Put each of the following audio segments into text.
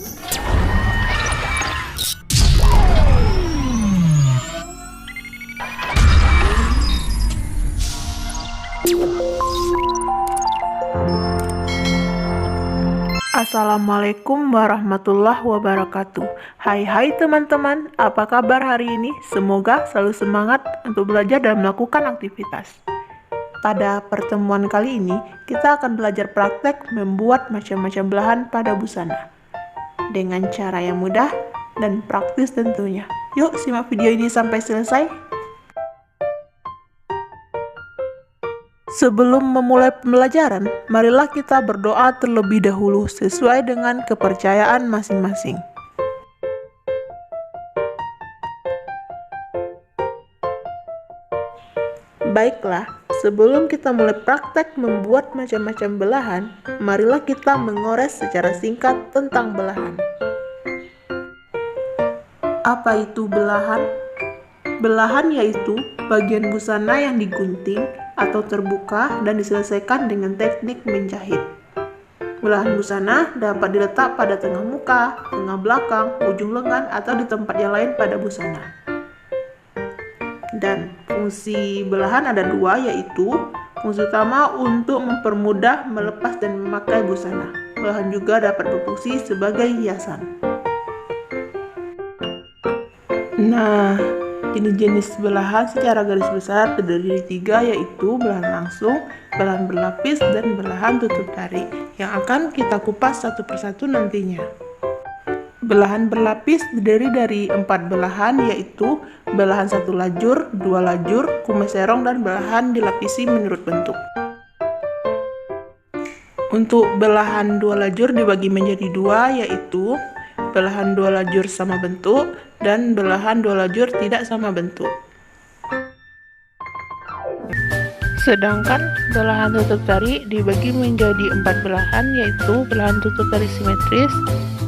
Assalamualaikum warahmatullahi wabarakatuh. Hai teman-teman, apa kabar hari ini? Semoga selalu semangat untuk belajar dan melakukan aktivitas. Pada pertemuan kali ini, kita akan belajar praktek membuat macam-macam belahan pada busana dengan cara yang mudah dan praktis tentunya. Yuk simak video ini sampai selesai. Sebelum memulai pembelajaran, marilah kita berdoa terlebih dahulu sesuai dengan kepercayaan masing-masing. Baiklah, sebelum kita mulai praktek membuat macam-macam belahan, marilah kita mengores secara singkat tentang belahan. Apa itu belahan? Belahan yaitu bagian busana yang digunting atau terbuka dan diselesaikan dengan teknik menjahit. Belahan busana dapat diletak pada tengah muka, tengah belakang, ujung lengan, atau di tempat yang lain pada busana. Dan fungsi belahan ada dua, yaitu fungsi utama untuk mempermudah melepas dan memakai busana. Belahan juga dapat berfungsi sebagai hiasan. Nah, jenis-jenis belahan secara garis besar terdiri dari 3, yaitu belahan langsung, belahan berlapis, dan belahan tutup tarik, yang akan kita kupas satu persatu nantinya. Belahan berlapis terdiri dari 4 belahan, yaitu belahan 1 lajur, 2 lajur, kumis serong, dan belahan dilapisi menurut bentuk. Untuk belahan 2 lajur dibagi menjadi 2, yaitu belahan 2 lajur sama bentuk dan belahan 2 lajur tidak sama bentuk. Sedangkan belahan tutup tarik dibagi menjadi 4 belahan, yaitu belahan tutup tarik simetris,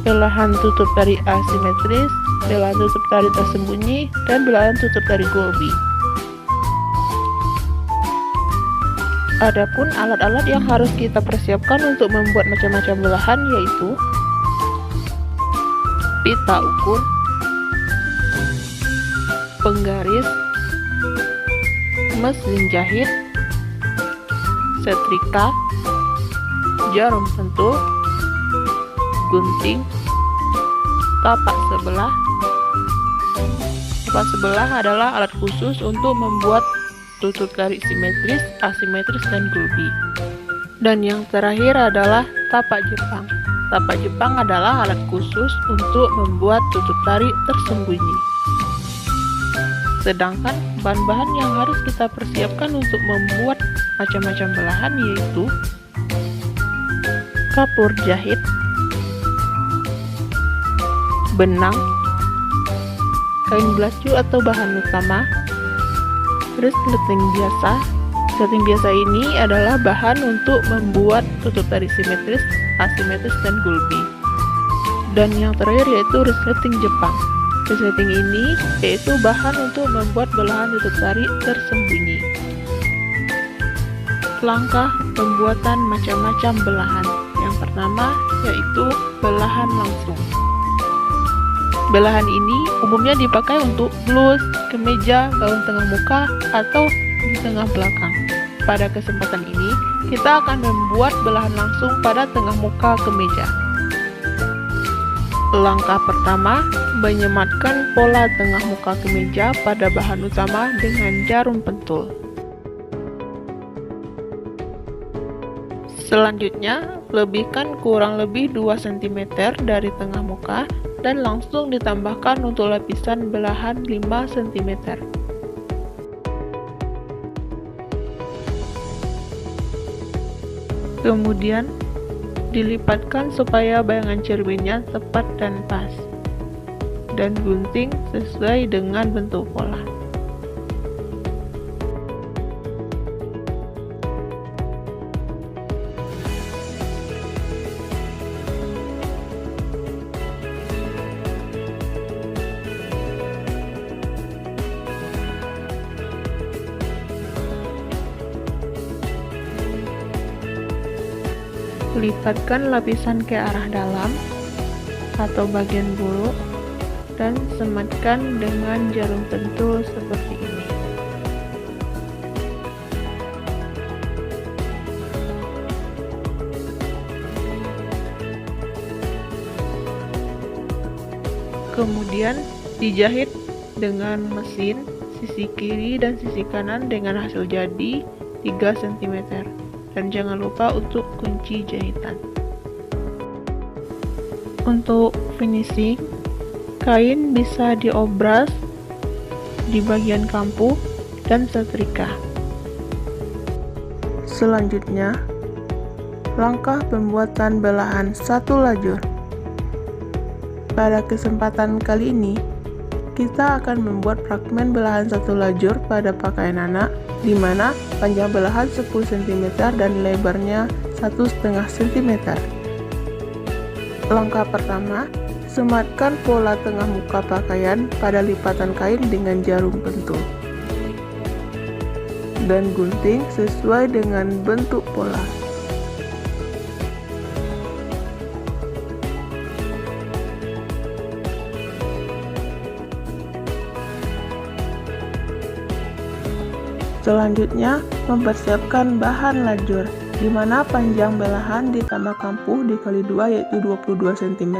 belahan tutup tarik asimetris, belahan tutup tarik tersembunyi, dan belahan tutup tarik gulbi. Adapun alat-alat yang harus kita persiapkan untuk membuat macam-macam belahan yaitu pita ukur, penggaris, mesin jahit, setrika, jarum pentul, gunting, tapak sebelah. Tapak sebelah adalah alat khusus untuk membuat tutup tarik simetris, asimetris, dan gulbi. Dan yang terakhir adalah tapak Jepang. Tapak Jepang adalah alat khusus untuk membuat tutup tarik tersembunyi. Sedangkan bahan-bahan yang harus kita persiapkan untuk membuat macam-macam belahan yaitu kapur jahit, benang, kain belacu atau bahan utama, resleting biasa. Resleting biasa ini adalah bahan untuk membuat tutup tarik simetris, asimetris, dan gulbi. Dan yang terakhir yaitu resleting Jepang. Resleting ini yaitu bahan untuk membuat belahan tutup tarik tersembunyi. Langkah pembuatan macam-macam belahan. Yang pertama yaitu belahan langsung. Belahan ini umumnya dipakai untuk blus, kemeja, gaun tengah muka, atau di tengah belakang. Pada kesempatan ini, kita akan membuat belahan langsung pada tengah muka kemeja. Langkah pertama, menyematkan pola tengah muka kemeja pada bahan utama dengan jarum pentul. Selanjutnya, lebihkan kurang lebih 2 cm dari tengah muka dan langsung ditambahkan untuk lapisan belahan 5 cm. Kemudian, dilipatkan supaya bayangan cerminnya tepat dan pas, dan gunting sesuai dengan bentuk pola. Lipatkan lapisan ke arah dalam atau bagian bulu dan sematkan dengan jarum pentul seperti ini. Kemudian dijahit dengan mesin sisi kiri dan sisi kanan dengan hasil jadi 3 cm. Dan jangan lupa untuk kunci jahitan. Untuk finishing, kain bisa diobras di bagian kampuh dan setrika. Selanjutnya, langkah pembuatan belahan satu lajur. Pada kesempatan kali ini, kita akan membuat fragmen belahan satu lajur pada pakaian anak, di mana panjang belahan 10 cm dan lebarnya 1,5 cm. Langkah pertama, sematkan pola tengah muka pakaian pada lipatan kain dengan jarum pentul. Dan gunting sesuai dengan bentuk pola. Selanjutnya, mempersiapkan bahan lajur, di mana panjang belahan ditambah kampuh dikali 2 yaitu 22 cm,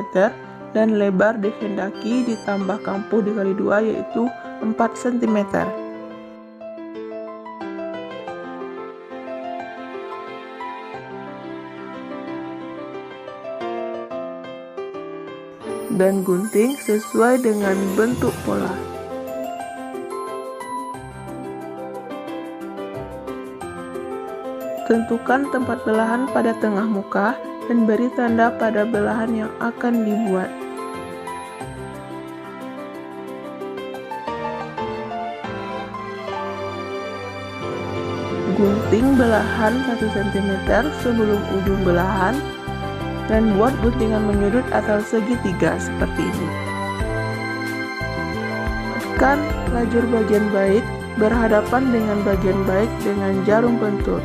dan lebar dikehendaki ditambah kampuh dikali 2 yaitu 4 cm. Dan gunting sesuai dengan bentuk pola. Tentukan tempat belahan pada tengah muka dan beri tanda pada belahan yang akan dibuat. Gunting belahan 1 cm sebelum ujung belahan dan buat guntingan menyudut atau segitiga seperti ini. Buatkan lajur bagian baik berhadapan dengan bagian baik dengan jarum pentul.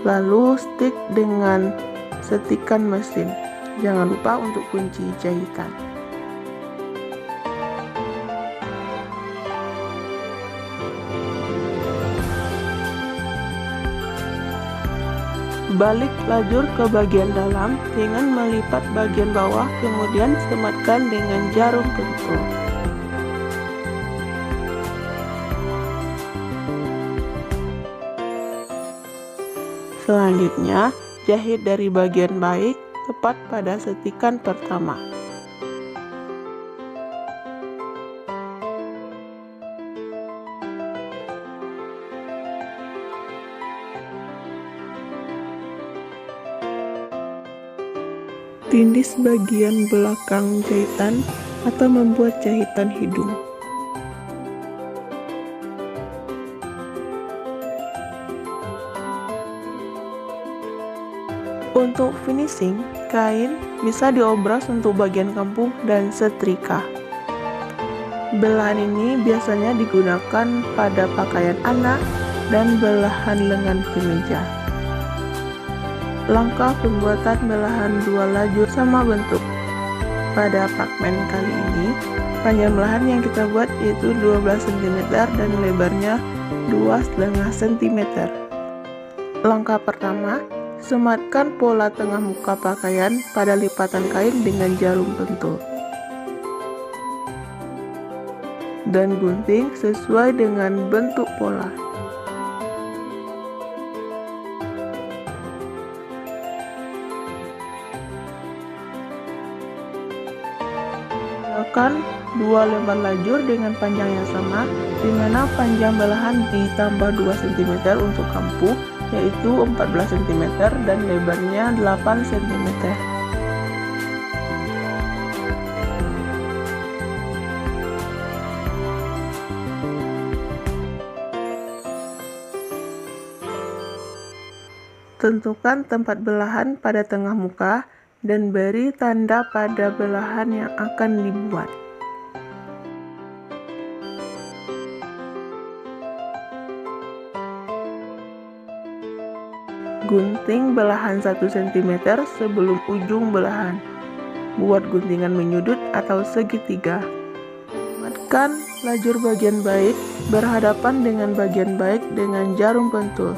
Lalu stik dengan setikan mesin. Jangan lupa untuk kunci jahitan. Balik lajur ke bagian dalam dengan melipat bagian bawah, kemudian sematkan dengan jarum pentul. Selanjutnya, jahit dari bagian baik tepat pada setikan pertama. Tindis bagian belakang jahitan atau membuat jahitan hidung. Untuk finishing, kain bisa diobras untuk bagian kampuh dan setrika. Belahan ini biasanya digunakan pada pakaian anak dan belahan lengan kemeja. Langkah pembuatan belahan dua lajur sama bentuk. Pada fragmen kali ini, panjang belahan yang kita buat yaitu 12 cm dan lebarnya 2,5 cm. Langkah pertama, sematkan pola tengah muka pakaian pada lipatan kain dengan jarum pentul. Dan gunting sesuai dengan bentuk pola. Gunakan dua lembar lajur dengan panjang yang sama, di mana panjang belahan ditambah 2 cm untuk kampuh, yaitu 14 cm dan lebarnya 8 cm. Tentukan tempat belahan pada tengah muka dan beri tanda pada belahan yang akan dibuat. Gunting belahan 1 cm sebelum ujung belahan. Buat guntingan menyudut atau segitiga. Matkan lajur bagian baik berhadapan dengan bagian baik dengan jarum pentul.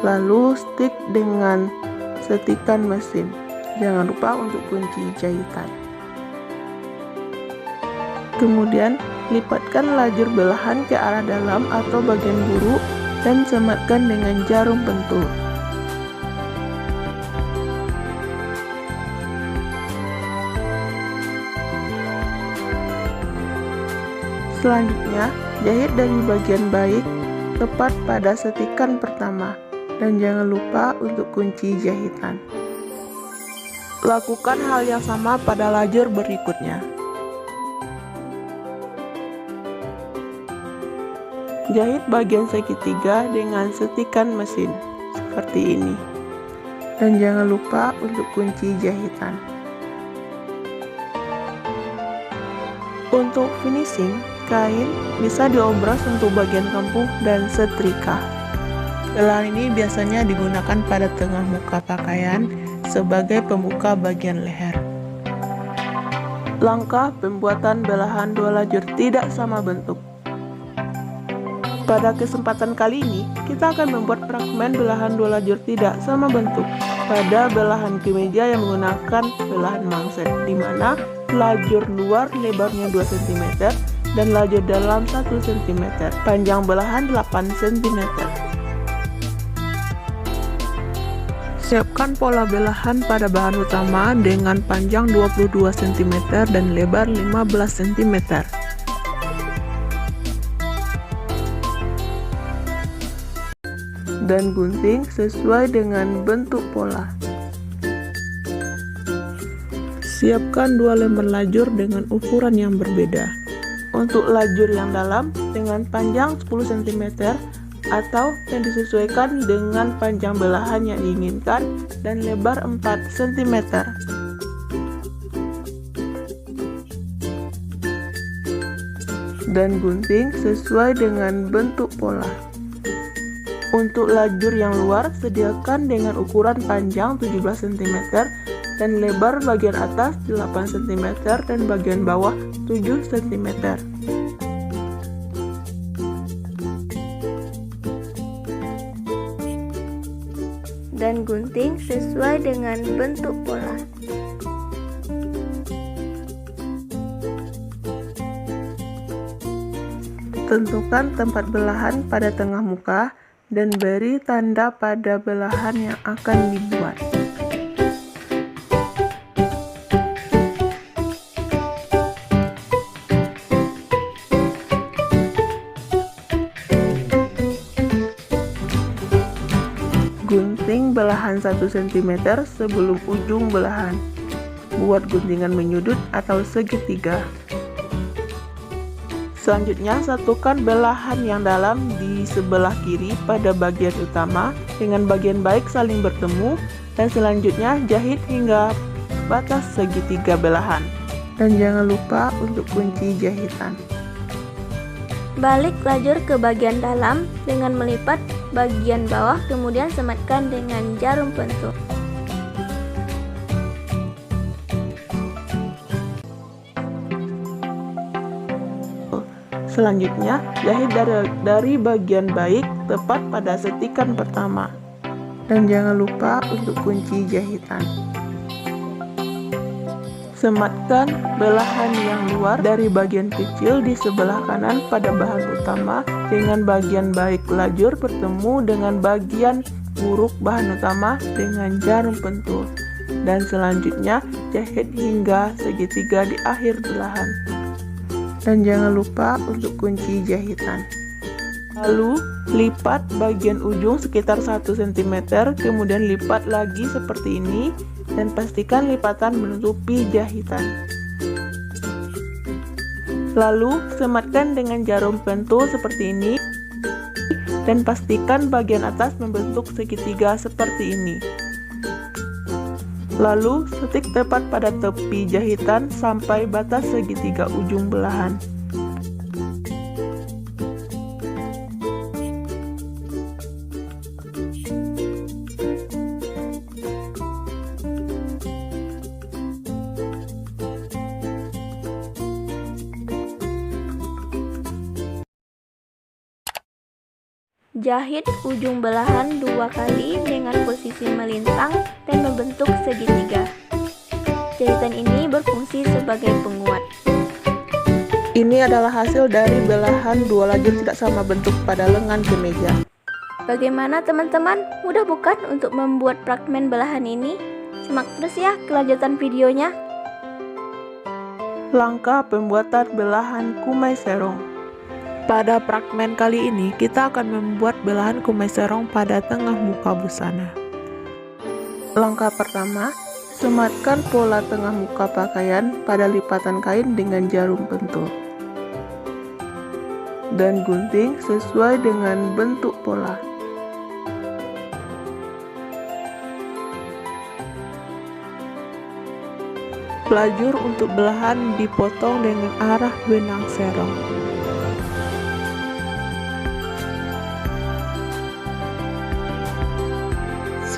Lalu stik dengan setikan mesin. Jangan lupa untuk kunci jahitan. Kemudian lipatkan lajur belahan ke arah dalam atau bagian buru dan sematkan dengan jarum pentul. Selanjutnya, jahit dari bagian baik tepat pada setikan pertama dan jangan lupa untuk kunci jahitan. Lakukan hal yang sama pada lajur berikutnya. Jahit bagian segitiga dengan setikan mesin seperti ini dan jangan lupa untuk kunci jahitan. Untuk finishing, kain bisa diobras untuk bagian kempung dan setrika. Belahan ini biasanya digunakan pada tengah muka pakaian sebagai pembuka bagian leher. Langkah pembuatan belahan 2 lajur tidak sama bentuk. Pada kesempatan kali ini, kita akan membuat fragmen belahan 2 lajur tidak sama bentuk pada belahan kemeja yang menggunakan belahan mangset, di mana lajur luar lebarnya 2 cm dan lajur dalam 1 cm, panjang belahan 8 cm. Siapkan pola belahan pada bahan utama dengan panjang 22 cm dan lebar 15 cm. Dan gunting sesuai dengan bentuk pola. Siapkan 2 lembar lajur dengan ukuran yang berbeda. Untuk lajur yang dalam dengan panjang 10 cm atau yang disesuaikan dengan panjang belahan yang diinginkan dan lebar 4 cm. Dan gunting sesuai dengan bentuk pola. Untuk lajur yang luar, sediakan dengan ukuran panjang 17 cm dan lebar bagian atas 8 cm dan bagian bawah 7 cm. Dan gunting sesuai dengan bentuk pola. Tentukan tempat belahan pada tengah muka dan beri tanda pada belahan yang akan dibuat. Gunting belahan 1 cm sebelum ujung belahan. Buat guntingan menyudut atau segitiga. Selanjutnya, satukan belahan yang dalam di sebelah kiri pada bagian utama dengan bagian baik saling bertemu, dan selanjutnya jahit hingga batas segitiga belahan. Dan jangan lupa untuk kunci jahitan. Balik lajur ke bagian dalam dengan melipat bagian bawah, kemudian sematkan dengan jarum pentul. Selanjutnya, jahit dari bagian baik tepat pada setikan pertama. Dan jangan lupa untuk kunci jahitan. Sematkan belahan yang luar dari bagian kecil di sebelah kanan pada bahan utama dengan bagian baik lajur bertemu dengan bagian buruk bahan utama dengan jarum pentul. Dan selanjutnya, jahit hingga segitiga di akhir belahan. Dan jangan lupa untuk kunci jahitan. Lalu lipat bagian ujung sekitar 1 cm, kemudian lipat lagi seperti ini dan pastikan lipatan menutupi jahitan. Lalu sematkan dengan jarum pentul seperti ini dan pastikan bagian atas membentuk segitiga seperti ini. Lalu, setik tepat pada tepi jahitan sampai batas segitiga ujung belahan. Jahit ujung belahan 2 kali dengan posisi melintang dan membentuk segitiga. Jahitan ini berfungsi sebagai penguat. Ini adalah hasil dari belahan 2 lajur tidak sama bentuk pada lengan kemeja. Bagaimana teman-teman? Mudah bukan untuk membuat fragmen belahan ini? Simak terus ya kelanjutan videonya. Langkah pembuatan belahan kumai serong. Pada fragmen kali ini, kita akan membuat belahan kumai serong pada tengah muka busana. Langkah pertama, sematkan pola tengah muka pakaian pada lipatan kain dengan jarum pentul. Dan gunting sesuai dengan bentuk pola. Lajur untuk belahan dipotong dengan arah benang serong.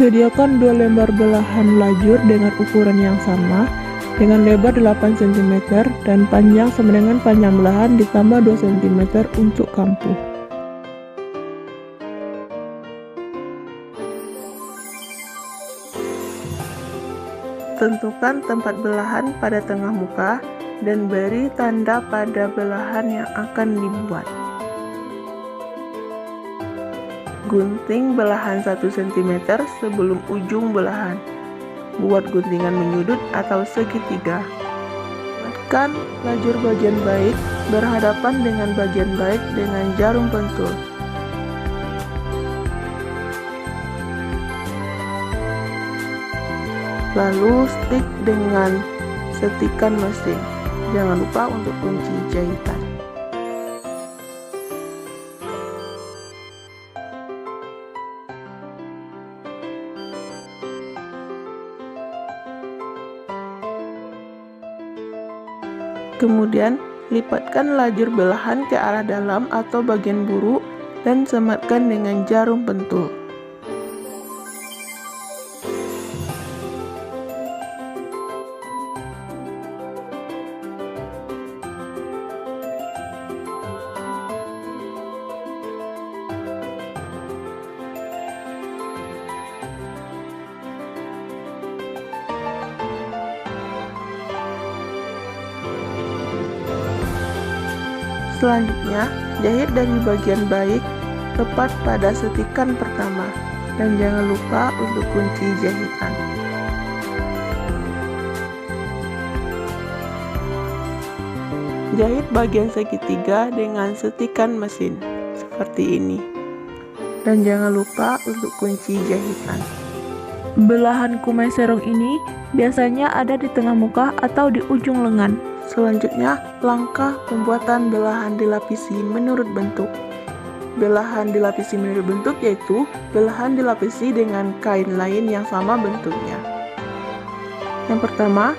Sediakan 2 lembar belahan lajur dengan ukuran yang sama, dengan lebar 8 cm dan panjang sama dengan panjang belahan ditambah 2 cm untuk kampuh. Tentukan tempat belahan pada tengah muka dan beri tanda pada belahan yang akan dibuat. Gunting belahan 1 cm sebelum ujung belahan. Buat guntingan menyudut atau segitiga. Buatkan lajur bagian baik berhadapan dengan bagian baik dengan jarum pentul. Lalu stik dengan setikan mesin. Jangan lupa untuk kunci jahitan. Kemudian, lipatkan lajur belahan ke arah dalam atau bagian buru dan sematkan dengan jarum pentul. Selanjutnya, jahit dari bagian baik tepat pada setikan pertama dan jangan lupa untuk kunci jahitan. Jahit bagian segitiga dengan setikan mesin seperti ini dan jangan lupa untuk kunci jahitan. Belahan kumai serong ini biasanya ada di tengah muka atau di ujung lengan. Selanjutnya, langkah pembuatan belahan dilapisi menurut bentuk. Belahan dilapisi menurut bentuk yaitu belahan dilapisi dengan kain lain yang sama bentuknya. Yang pertama,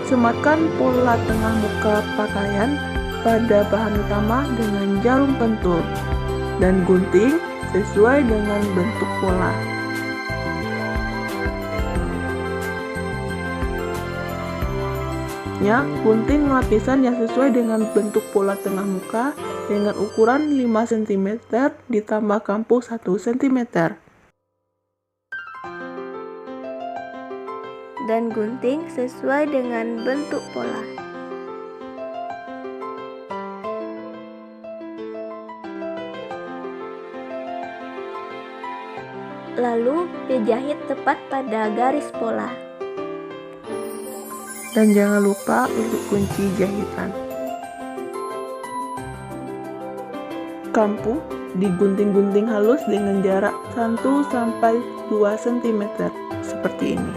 sematkan pola tengah muka pakaian pada bahan utama dengan jarum pentul dan gunting sesuai dengan bentuk pola. Gunting lapisan yang sesuai dengan bentuk pola tengah muka dengan ukuran 5 cm ditambah kampuh 1 cm. Dan gunting sesuai dengan bentuk pola. Lalu dijahit tepat pada garis pola. Dan jangan lupa untuk kunci jahitan. Kampuh digunting-gunting halus dengan jarak 1-2 cm seperti ini.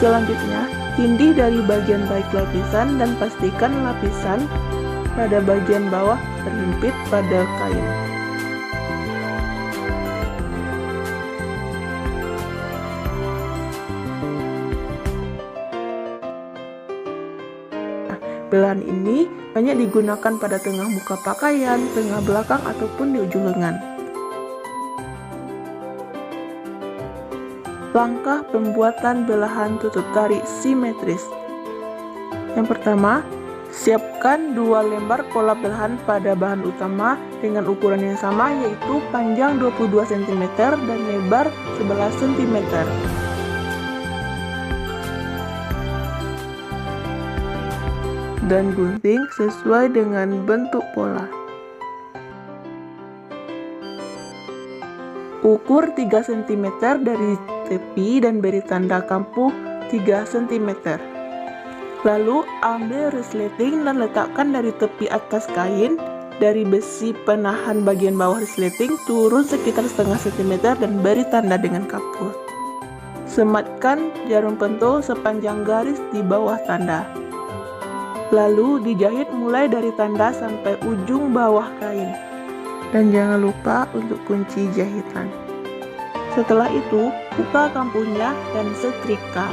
Selanjutnya, tindih dari bagian balik lapisan dan pastikan lapisan pada bagian bawah terhimpit pada kain. Belahan ini banyak digunakan pada tengah muka pakaian, tengah belakang, ataupun di ujung lengan. Langkah pembuatan belahan tutup tarik simetris. Yang pertama, siapkan 2 lembar pola belahan pada bahan utama dengan ukuran yang sama, yaitu panjang 22 cm dan lebar 11 cm. Dan gunting sesuai dengan bentuk pola. Ukur 3 cm dari tepi dan beri tanda kampuh 3 cm. Lalu ambil resleting dan letakkan dari tepi atas kain. Dari besi penahan bagian bawah resleting turun sekitar setengah cm dan beri tanda dengan kapur. Sematkan jarum pentul sepanjang garis di bawah tanda. Lalu dijahit mulai dari tanda sampai ujung bawah kain. Dan jangan lupa untuk kunci jahitan. Setelah itu, buka kampuhnya dan setrika.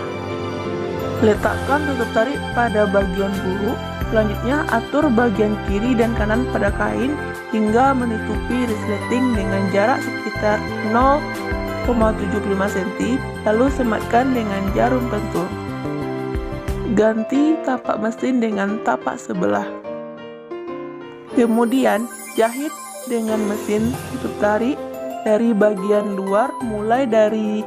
Letakkan tutup tarik pada bagian bulu. Selanjutnya, atur bagian kiri dan kanan pada kain hingga menutupi resleting dengan jarak sekitar 0,75 cm, lalu sematkan dengan jarum pentul. Ganti tapak mesin dengan tapak sebelah. Kemudian, jahit dengan mesin tutup tarik dari bagian luar mulai dari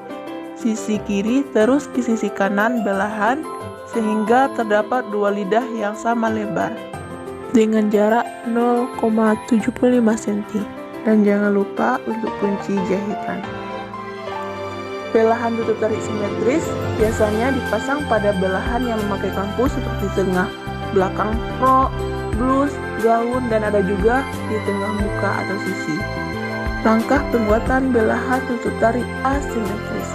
sisi kiri terus ke sisi kanan belahan sehingga terdapat 2 lidah yang sama lebar dengan jarak 0,75 cm. Dan jangan lupa untuk kunci jahitan. Belahan tutup tarik simetris biasanya dipasang pada belahan yang memakai kampuh seperti tengah belakang rok, blus, gaun, dan ada juga di tengah muka atau sisi. Langkah pembuatan belahan tutup tarik asimetris.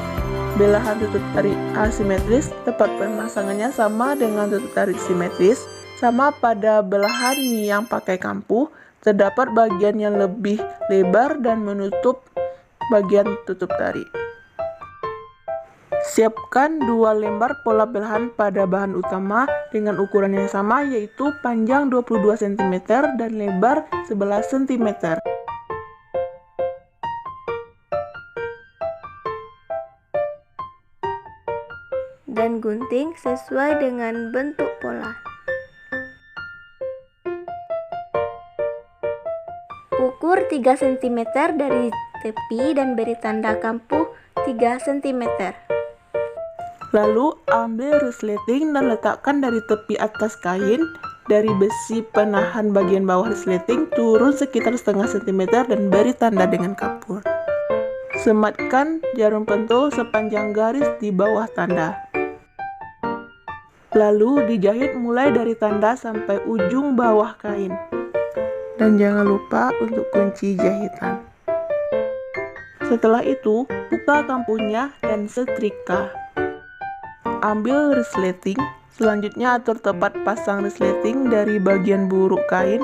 Belahan tutup tarik asimetris tempat pemasangannya sama dengan tutup tarik simetris. Sama pada belahan yang pakai kampuh, terdapat bagian yang lebih lebar dan menutup bagian tutup tarik. Siapkan 2 lembar pola belahan pada bahan utama dengan ukuran yang sama, yaitu panjang 22 cm dan lebar 11 cm. Dan gunting sesuai dengan bentuk pola. Ukur 3 cm dari tepi dan beri tanda kampuh 3 cm. Lalu ambil resleting dan letakkan dari tepi atas kain. Dari besi penahan bagian bawah resleting turun sekitar setengah cm dan beri tanda dengan kapur. Sematkan jarum pentul sepanjang garis di bawah tanda. Lalu dijahit mulai dari tanda sampai ujung bawah kain. Dan jangan lupa untuk kunci jahitan. Setelah itu, buka kampuhnya dan setrika. Ambil resleting, selanjutnya atur tepat pasang resleting dari bagian buruk kain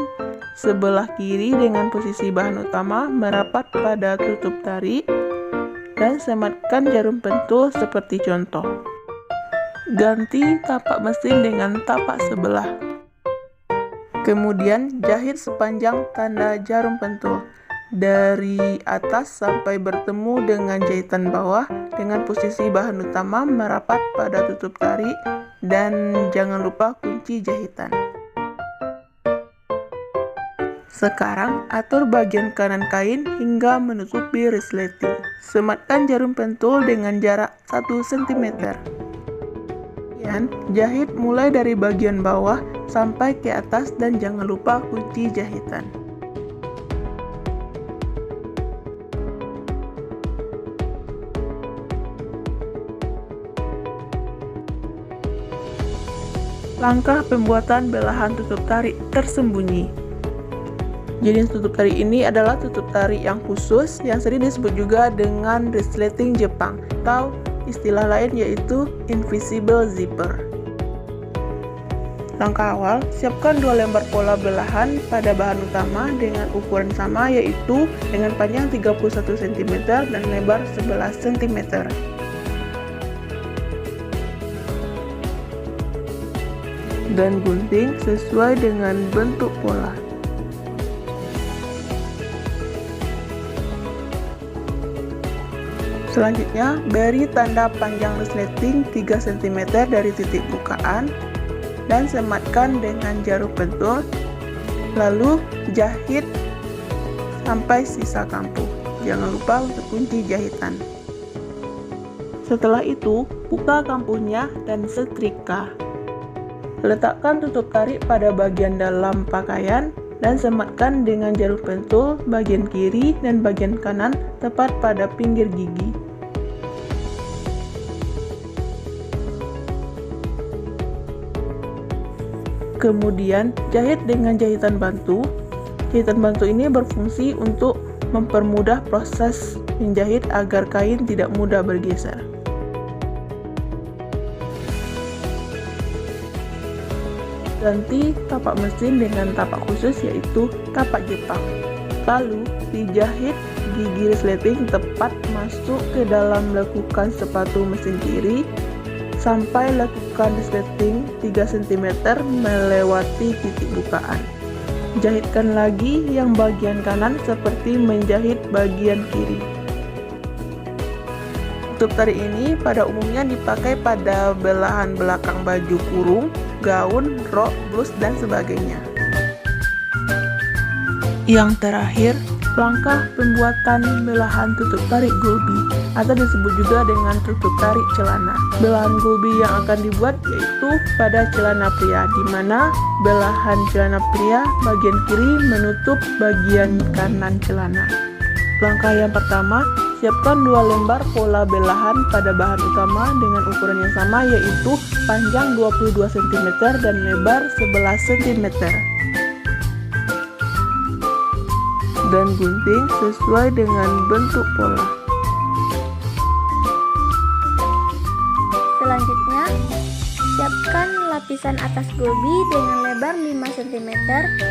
sebelah kiri dengan posisi bahan utama merapat pada tutup tarik dan sematkan jarum pentul seperti contoh. Ganti tapak mesin dengan tapak sebelah. Kemudian jahit sepanjang tanda jarum pentul dari atas sampai bertemu dengan jahitan bawah dengan posisi bahan utama merapat pada tutup tarik dan jangan lupa kunci jahitan. Sekarang atur bagian kanan kain hingga menutupi resleting. Sematkan jarum pentul dengan jarak 1 cm. Kemudian jahit mulai dari bagian bawah sampai ke atas dan jangan lupa kunci jahitan. Langkah pembuatan belahan tutup tarik tersembunyi. Jenis tutup tarik ini adalah tutup tarik yang khusus yang sering disebut juga dengan resleting Jepang atau istilah lain yaitu invisible zipper. Langkah awal, siapkan 2 lembar pola belahan pada bahan utama dengan ukuran sama yaitu dengan panjang 31 cm dan lebar 11 cm. Dan gunting sesuai dengan bentuk pola. Selanjutnya, beri tanda panjang resleting 3 cm dari titik bukaan dan sematkan dengan jarum pentul, lalu jahit sampai sisa kampuh. Jangan lupa untuk kunci jahitan. Setelah itu, buka kampuhnya dan setrika. Letakkan tutup tarik pada bagian dalam pakaian dan sematkan dengan jarum pentul bagian kiri dan bagian kanan tepat pada pinggir gigi. Kemudian, jahit dengan jahitan bantu. Jahitan bantu ini berfungsi untuk mempermudah proses menjahit agar kain tidak mudah bergeser. Ganti tapak mesin dengan tapak khusus yaitu tapak Jepang. Lalu, dijahit gigi resleting tepat masuk ke dalam lekukan sepatu mesin kiri sampai lekukan resleting 3 cm melewati titik bukaan. Jahitkan lagi yang bagian kanan seperti menjahit bagian kiri. Tutup tarik ini pada umumnya dipakai pada belahan belakang baju kurung, gaun, rok, blus, dan sebagainya. Yang terakhir, langkah pembuatan belahan tutup tarik gulbi atau disebut juga dengan tutup tarik celana. Belahan gulbi yang akan dibuat yaitu pada celana pria, di mana belahan celana pria bagian kiri menutup bagian kanan celana. Langkah yang pertama, siapkan 2 lembar pola belahan pada bahan utama dengan ukuran yang sama yaitu panjang 22 cm dan lebar 11 cm. Dan gunting sesuai dengan bentuk pola. Selanjutnya, siapkan lapisan atas gulbi dengan lebar 5 cm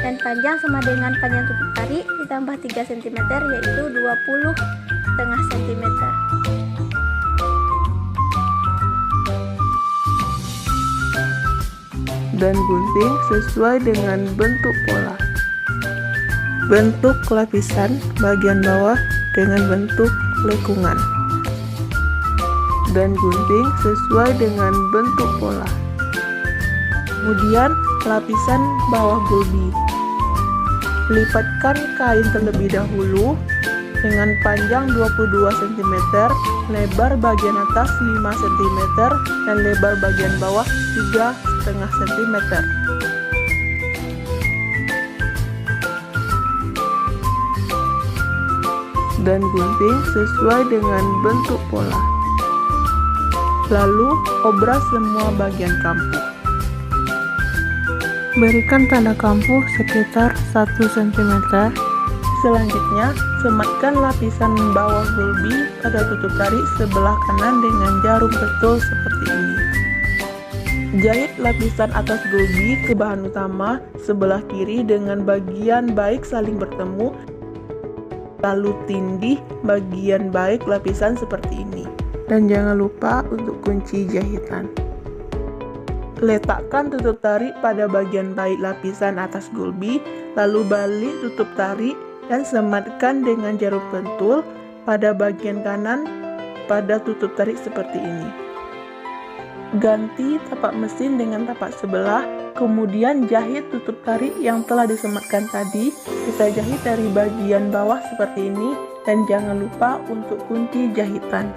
dan panjang sama dengan panjang tutup tarik ditambah 3 cm yaitu 20,5 cm. Dan gunting sesuai dengan bentuk pola. Bentuk lapisan bagian bawah dengan bentuk lekungan. Dan gunting sesuai dengan bentuk pola. Kemudian lapisan bawah gulbi. Lipatkan kain terlebih dahulu dengan panjang 22 cm, lebar bagian atas 5 cm, dan lebar bagian bawah 3,5 cm. Dan gunting sesuai dengan bentuk pola. Lalu, obras semua bagian kampuh. Berikan tanda kampuh sekitar 1 cm. Selanjutnya, sematkan lapisan bawah gulbi pada tutup tarik sebelah kanan dengan jarum pentul seperti ini. Jahit lapisan atas gulbi ke bahan utama sebelah kiri dengan bagian baik saling bertemu. Lalu tindih bagian baik lapisan seperti ini. Dan jangan lupa untuk kunci jahitan. Letakkan tutup tarik pada bagian baik lapisan atas gulbi, lalu balik tutup tarik dan sematkan dengan jarum pentul pada bagian kanan pada tutup tarik seperti ini. Ganti tapak mesin dengan tapak sebelah, kemudian jahit tutup tarik yang telah disematkan tadi. Kita jahit dari bagian bawah seperti ini dan jangan lupa untuk kunci jahitan.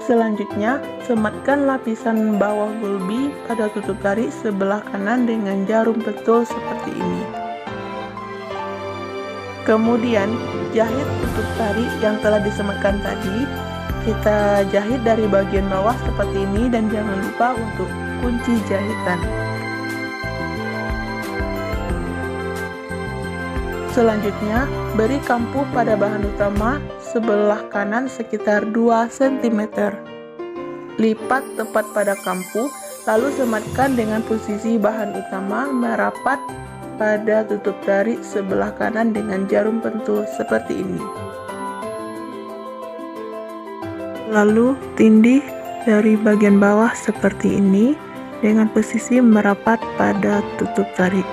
Selanjutnya, sematkan lapisan bawah gulbi pada tutup tarik sebelah kanan dengan jarum pentul seperti ini. Kemudian, jahit tutup tarik yang telah disematkan tadi. Kita jahit dari bagian bawah seperti ini dan jangan lupa untuk kunci jahitan. Selanjutnya, beri kampuh pada bahan utama sebelah kanan sekitar 2 cm. Lipat tepat pada kampuh, lalu sematkan dengan posisi bahan utama merapat pada tutup tarik sebelah kanan dengan jarum pentul seperti ini. Lalu tindih dari bagian bawah seperti ini dengan posisi merapat pada tutup tarik.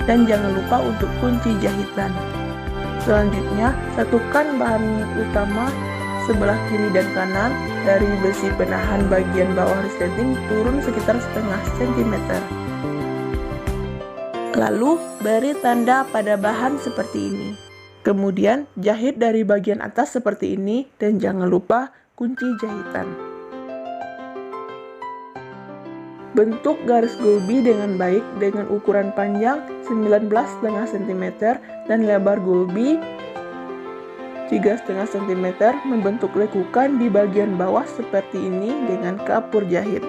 Dan jangan lupa untuk kunci jahitan. Selanjutnya, satukan bahan utama sebelah kiri dan kanan dari besi penahan bagian bawah resleting turun sekitar setengah sentimeter. Lalu, beri tanda pada bahan seperti ini. Kemudian, jahit dari bagian atas seperti ini dan jangan lupa kunci jahitan. Bentuk garis gulbi dengan baik dengan ukuran panjang 19,5 cm dan lebar gulbi 3,5 cm membentuk lekukan di bagian bawah seperti ini dengan kapur jahit.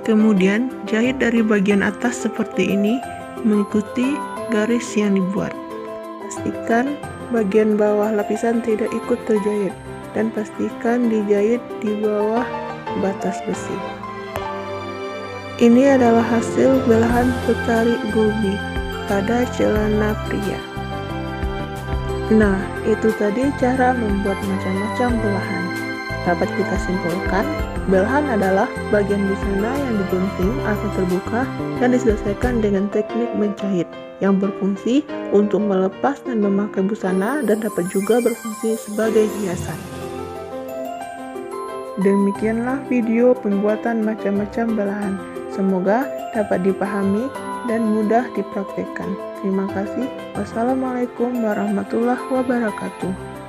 Kemudian jahit dari bagian atas seperti ini mengikuti garis yang dibuat. Pastikan bagian bawah lapisan tidak ikut terjahit dan pastikan dijahit di bawah batas besi. Ini adalah hasil belahan petarik gulbi pada celana pria. Nah, itu tadi cara membuat macam-macam belahan. Dapat kita simpulkan, belahan adalah bagian busana yang digunting atau terbuka dan diselesaikan dengan teknik menjahit yang berfungsi untuk melepas dan memakai busana dan dapat juga berfungsi sebagai hiasan. Demikianlah video pembuatan macam-macam belahan. Semoga dapat dipahami dan mudah dipraktikkan. Terima kasih. Wassalamualaikum warahmatullahi wabarakatuh.